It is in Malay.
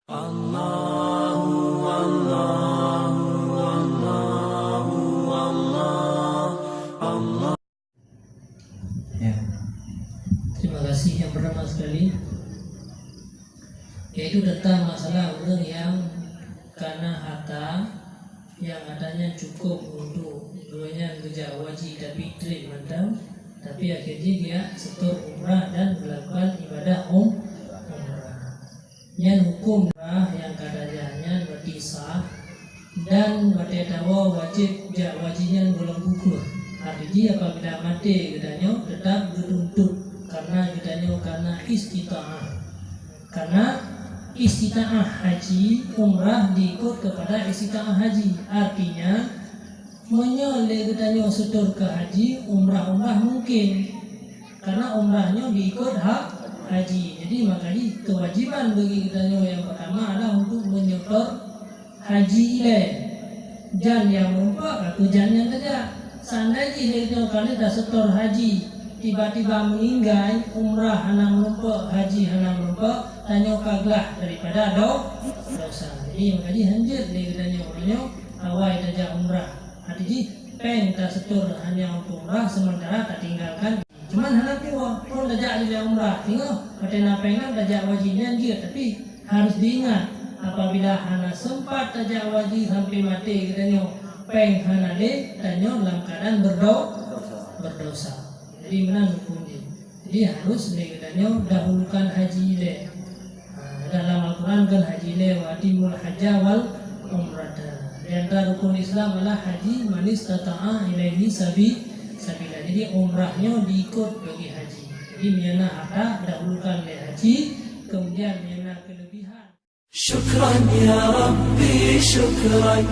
Allahu Allahu Allahu Allah. Ya. Terima kasih yang pertama sekali, yaitu tentang masalah orang yang karena harta yang adanya cukup untuk duanya kerja wajib tapi treatment, tapi akhirnya dia setor umrah dan melakukan ibadah umrah. Yang hukum umrah yang kadanya berarti sah dan berarti tahu wajib wajibnya golong gugur. Artinya apabila mati katanya tetap dituntut karena katanya karena istita'ah. Karena istita'ah haji umrah diikut kepada istita'ah haji. Artinya menyoleh katanya setor ke haji umrah mungkin karena umrahnya diikut hak haji. Jadi makanya kewajiban bagi katanya yang pertama adalah untuk menyetor haji ilaih. Jan yang merupakan atau jan yang tidak. Seandainya dia kali dah setor haji tiba-tiba meninggal umrah hana melumpuk haji hana melumpuk tanya kaglah daripada dosa. Jadi makanya hanjir dia tanya orangnya awal saja umrah. Artinya peng tak setor hanya untuk umrah sementara tak tinggalkan. Cuman hana piwa pun dajak dia umrah. Tengok katanya pengan dajak wajibnya dia, tapi harus diingat apabila hana sempat dajak wajib sampai mati katanya peng hana de tanya dalam keadaan berdosa. Jadi mana hukumnya? Jadi harus katanya dahulukan haji le. Dalam Al-Quran kan haji le watimul hajja wal umrata. Di antara rukun Islam adalah haji manis tata'a ilaihi sabila. Jadi umrahnya diikut bagi haji. Jadi miana harta dahulukan le haji, kemudian miana kelebihan. Syukran ya Rabbi, syukran.